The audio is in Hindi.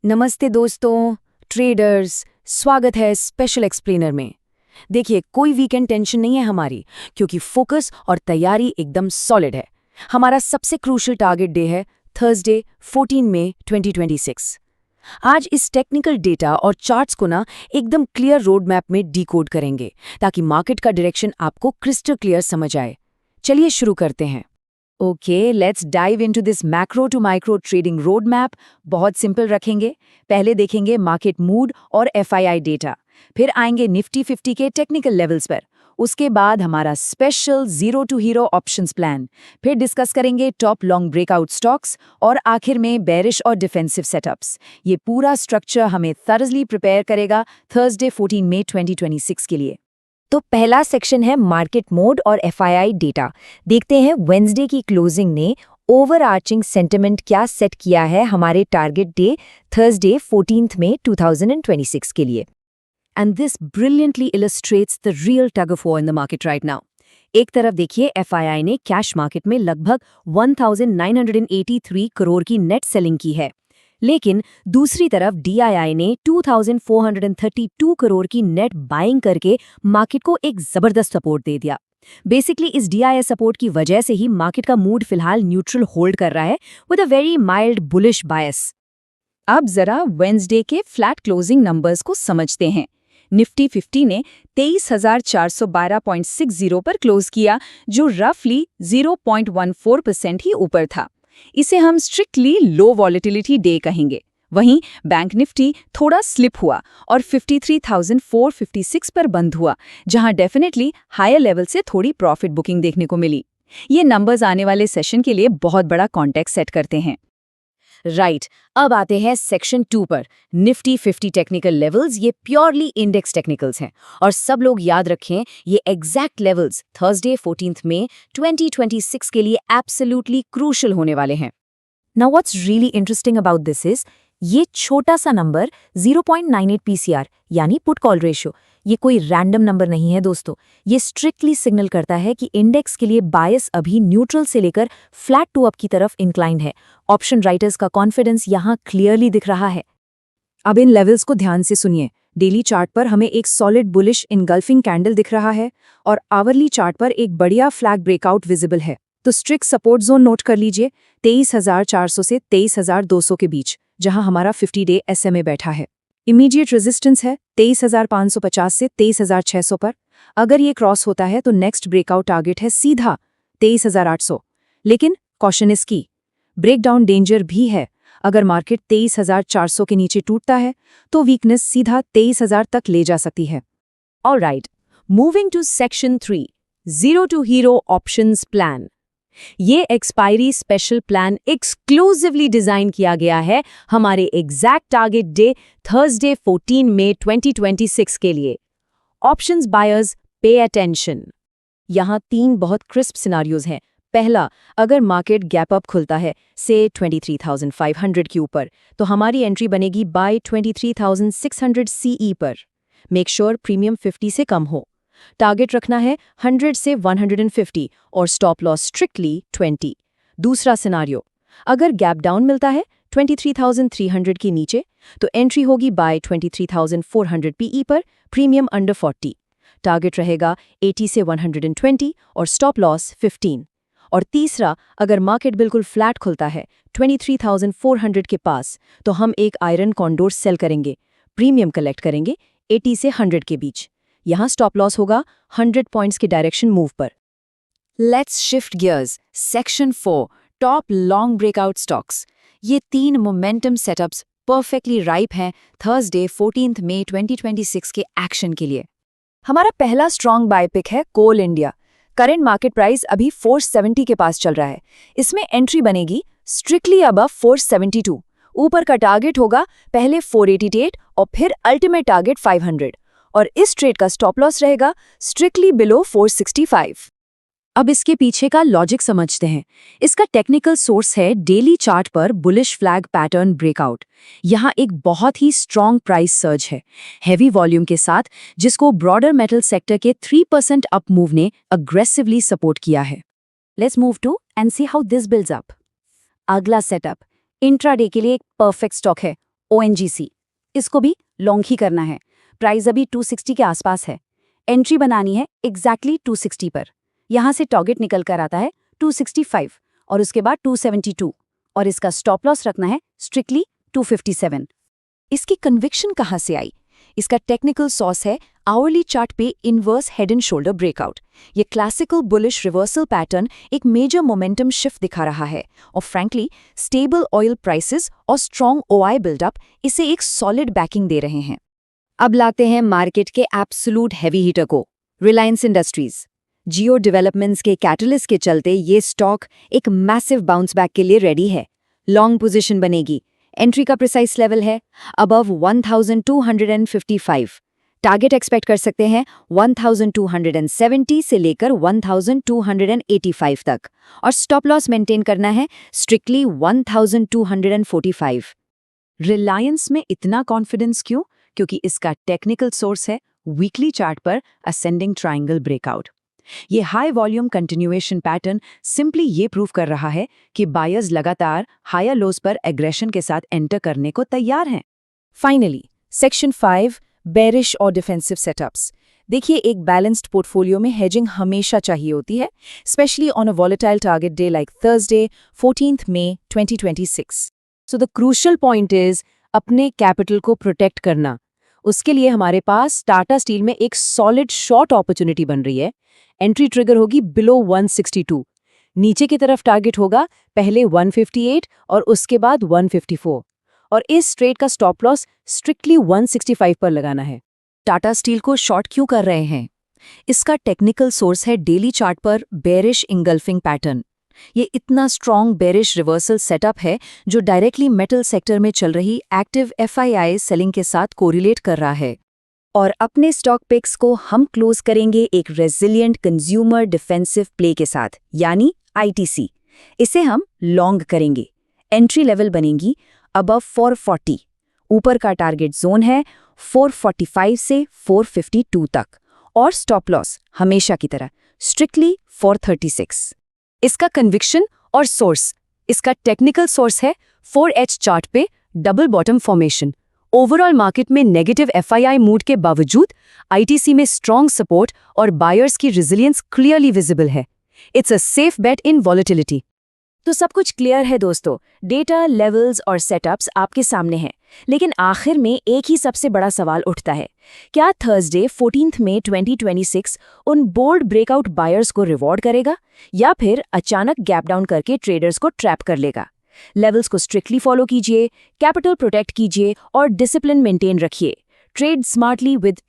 नमस्ते दोस्तों, ट्रेडर्स। स्वागत है स्पेशल एक्सप्लेनर में। देखिए, कोई वीकेंड टेंशन नहीं है हमारी, क्योंकि फोकस और तैयारी एकदम सॉलिड है। हमारा सबसे क्रूशियल टारगेट डे है थर्सडे 14 मई 2026। आज इस टेक्निकल डेटा और चार्ट्स को एकदम क्लियर रोड मैप में डिकोड करेंगे, ताकि मार्केट का डायरेक्शन आपको क्रिस्टल क्लियर समझ आए। चलिए शुरू करते हैं। Okay, let's dive into this macro to micro trading road map. बहुत सिंपल रखेंगे। पहले देखेंगे मार्केट मूड और एफआईआई डेटा, फिर आएंगे निफ्टी 50 के टेक्निकल लेवल्स पर। उसके बाद हमारा special zero to hero options plan, फिर डिस्कस करेंगे टॉप लॉन्ग ब्रेकआउट स्टॉक्स और आखिर में बेरिश और डिफेंसिव सेटअप्स। ये पूरा स्ट्रक्चर हमें थॉरली प्रिपेयर करेगा थर्सडे 14 मई 2026 के लिए। तो पहला सेक्शन है मार्केट मोड और एफआईआई डेटा। देखते हैं वेंसडे की क्लोजिंग ने ओवरआर्चिंग सेंटिमेंट क्या सेट किया है हमारे टारगेट डे थर्सडे 14 मई 2026 के लिए। And this brilliantly illustrates the real tug of war in the market right now. एक तरफ देखिए, एफआईआई ने कैश मार्केट में लगभग 1983 करोड़ की नेट सेलिंग की है, लेकिन दूसरी तरफ डीआईआई ने 2432 करोड़ की नेट बाइंग करके मार्केट को एक जबरदस्त सपोर्ट दे दिया। बेसिकली इस डीआईआई सपोर्ट की वजह से ही मार्केट का मूड फिलहाल न्यूट्रल होल्ड कर रहा है, with a very mild bullish bias. अब जरा वेंसडे के फ्लैट क्लोजिंग नंबर्स को समझते हैं। निफ्टी 50 ने 23,412.60 पर क्लोज किया, जो रफली 0.14% ही ऊपर था। इसे हम स्ट्रिक्टली लो वॉलेटिलिटी डे कहेंगे। वहीं बैंक निफ्टी थोड़ा स्लिप हुआ और 53,456 पर बंद हुआ, जहां डेफिनेटली हायर लेवल से थोड़ी प्रॉफिट बुकिंग देखने को मिली। ये नंबर्स आने वाले सेशन के लिए बहुत बड़ा कॉन्टेक्स्ट सेट करते हैं। राइट, अब आते हैं सेक्शन 2 पर। निफ्टी 50 टेक्निकल लेवल्स, ये प्योरली इंडेक्स टेक्निकल्स हैं, और सब लोग याद रखें, ये एग्जैक्ट लेवल्स थर्सडे 14 मई 2026 के लिए एब्सोल्युटली क्रूशियल होने वाले हैं। Now what's really interesting about this is ये छोटा सा नंबर 0.98 पीसीआर यानी पुट कॉल रेशियो, ये कोई रैंडम नंबर नहीं है दोस्तों। ये स्ट्रिक्टली सिग्नल करता है कि इंडेक्स के लिए बायस अभी न्यूट्रल से लेकर फ्लैट टू अप की तरफ इंक्लाइंड है। ऑप्शन राइटर्स का कॉन्फिडेंस यहाँ क्लियरली दिख रहा है। अब इन लेवल्स को ध्यान से सुनिए। डेली चार्ट पर हमें एक सॉलिड बुलिश इनगल्फिंग कैंडल दिख रहा है, और आवरली चार्ट पर एक बढ़िया फ्लैग ब्रेकआउट विजिबल है। तो स्ट्रिक्ट सपोर्ट जोन नोट कर लीजिए, 23,400 से 23,200 के बीच, जहां हमारा 50 डे SMA बैठा है। इमीडिएट रेजिस्टेंस है 23,550 से 23,600 पर। अगर ये क्रॉस होता है तो नेक्स्ट ब्रेकआउट टारगेट है सीधा 23,800। लेकिन कॉशन इज की, ब्रेकडाउन डेंजर भी है। अगर मार्केट 23,400 के नीचे टूटता है तो वीकनेस सीधा 23,000 तक ले जा सकती है। Alright, moving to section 3, zero to hero options plan. ये expiry special plan exclusively design किया गया है हमारे एग्जैक्ट टारगेट डे थर्सडे 14 मई 2026 के लिए। Options buyers, pay attention. यहाँ 3 बहुत क्रिस्प सिनारियोज हैं। पहला, अगर मार्केट गैप अप खुलता है से 23,500 के ऊपर, तो हमारी एंट्री बनेगी बाय 23,600 CE पर। मेक श्योर प्रीमियम 50 से कम हो। टारगेट रखना है 100 से 150 और स्टॉप लॉस स्ट्रिक्टली 20। दूसरा सिनारियो, अगर गैप डाउन मिलता है 23,300 के नीचे, तो एंट्री होगी बाय 23,400 PE पर, प्रीमियम अंडर 40। टारगेट रहेगा 80 से 120 और स्टॉप लॉस 15। और तीसरा, अगर मार्केट बिल्कुल फ्लैट खुलता है 23,400 के पास, तो हम एक आयरन कॉन्डोर सेल करेंगे, प्रीमियम कलेक्ट करेंगे 80 से 100 के बीच। यहाँ स्टॉप लॉस होगा 100 पॉइंट्स के डायरेक्शन मूव पर। Let's shift gears. Section 4, top long breakout stocks. ये 3 मोमेंटम सेटअप्स परफेक्टली राइप हैं थर्सडे 14 मई 2026 के एक्शन के लिए। हमारा पहला स्ट्रॉन्ग बाय पिक है कोल इंडिया। करंट मार्केट प्राइस अभी 470 के पास चल रहा है। इसमें एंट्री बनेगी स्ट्रिक्टली अबव 472। ऊपर का टारगेट होगा पहले 488 और फिर अल्टीमेट टारगेट 500, और इस ट्रेड का स्टॉप लॉस रहेगा स्ट्रिक्टली बिलो 465। अब इसके पीछे का लॉजिक समझते हैं। इसका टेक्निकल सोर्स है डेली चार्ट पर बुलिश फ्लैग पैटर्न ब्रेकआउट। यहाँ एक बहुत ही स्ट्रॉन्ग प्राइस सर्ज है, हैवी वॉल्यूम के साथ, जिसको ब्रॉडर मेटल सेक्टर के 3% अप मूव ने अग्रेसिवली सपोर्ट किया है। Let's move to and see how this builds up. अगला सेटअप इंट्राडे के लिए एक परफेक्ट स्टॉक है, ONGC, इसको भी लॉन्ग ही करना है। प्राइस अभी 260 के आसपास है। एंट्री बनानी है एग्जैक्टली 260 पर। यहाँ से टारगेट निकल कर आता है 265 और उसके बाद 272 और इसका स्टॉप लॉस रखना है स्ट्रिक्टली 257। इसकी कन्विक्शन कहाँ से आई? इसका टेक्निकल सॉस है आवरली चार्ट पे inverse head and shoulder breakout. ये क्लासिकल बुलिश रिवर्सल पैटर्न एक मेजर मोमेंटम शिफ्ट दिखा रहा है और फ्रैंकली स्टेबल ऑयल प्राइसेस और स्ट्रॉन्ग OI बिल्डअप इसे एक सॉलिड बैकिंग दे रहे हैं। अब लाते हैं मार्केट के एब्सोल्यूट हैवी हिटर को, रिलायंस इंडस्ट्रीज। जियो डेवलपमेंट्स के कैटलिस्ट के चलते ये स्टॉक एक मैसिव बाउंस बैक के लिए रेडी है। लॉन्ग पोजीशन बनेगी। एंट्री का प्रिसाइस लेवल है अबव 1255। टारगेट एक्सपेक्ट कर सकते हैं 1270 से लेकर 1285 तक और स्टॉप लॉस मेंटेन करना है स्ट्रिक्टली 1245। रिलायंस में इतना कॉन्फिडेंस क्यों? क्योंकि इसका टेक्निकल सोर्स है वीकली चार्ट पर असेंडिंग ट्रायंगल ब्रेकआउट। ये high volume continuation pattern simply ये प्रूव कर रहा है कि बायर्स लगातार हायर लोज पर एग्रेशन के साथ एंटर करने को तैयार हैं। फाइनली सेक्शन 5 बेरिश और डिफेंसिव सेटअप्स। देखिए, एक बैलेंस्ड पोर्टफोलियो में हेजिंग हमेशा चाहिए होती है, specially on a volatile target day like Thursday 14 मई 2026। So the crucial point is अपने कैपिटल को प्रोटेक्ट करना। उसके लिए हमारे पास टाटा स्टील में एक सॉलिड शॉर्ट अपॉर्चुनिटी बन रही है। एंट्री ट्रिगर होगी बिलो 162। नीचे की तरफ टारगेट होगा पहले 158 और उसके बाद 154 और इस ट्रेड का स्टॉप लॉस स्ट्रिक्टली 165 पर लगाना है। टाटा स्टील को शॉर्ट क्यों कर रहे हैं? इसका टेक्निकल सोर्स है डेली चार्ट पर बेरिश इंगल्फिंग पैटर्न। ये इतना स्ट्रॉन्ग बेरिश रिवर्सल सेटअप है जो डायरेक्टली मेटल सेक्टर में चल रही एक्टिव FII सेलिंग के साथ कोरिलेट कर रहा है। और अपने स्टॉक पिक्स को हम क्लोज करेंगे एक रेजिलिएंट कंज्यूमर डिफेंसिव प्ले के साथ, यानी ITC। इसे हम लॉन्ग करेंगे। एंट्री लेवल बनेगी अबव 440। ऊपर का टारगेट जोन है 445 से 452 तक और स्टॉप लॉस हमेशा की तरह स्ट्रिक्टली 436। इसका कन्विक्शन और सोर्स, इसका टेक्निकल सोर्स है 4H चार्ट पे double bottom formation. Overall market में नेगेटिव FII मूड के बावजूद ITC में स्ट्रॉन्ग सपोर्ट और बायर्स की रेजिलियंस क्लियरली विजिबल है। It's a safe bet in volatility. तो सब कुछ क्लियर है दोस्तों। डेटा, लेवल्स और सेटअप्स आपके सामने हैं, लेकिन आखिर में एक ही सबसे बड़ा सवाल उठता है, क्या थर्सडे 14 मई 2026 उन बोल्ड ब्रेकआउट बायर्स को रिवॉर्ड करेगा या फिर अचानक गैप डाउन करके ट्रेडर्स को ट्रैप कर लेगा? लेवल्स को स्ट्रिक्टली फॉलो कीजिए, कैपिटल प्रोटेक्ट कीजिए और डिसिप्लिन मेंटेन रखिए। Trade smartly with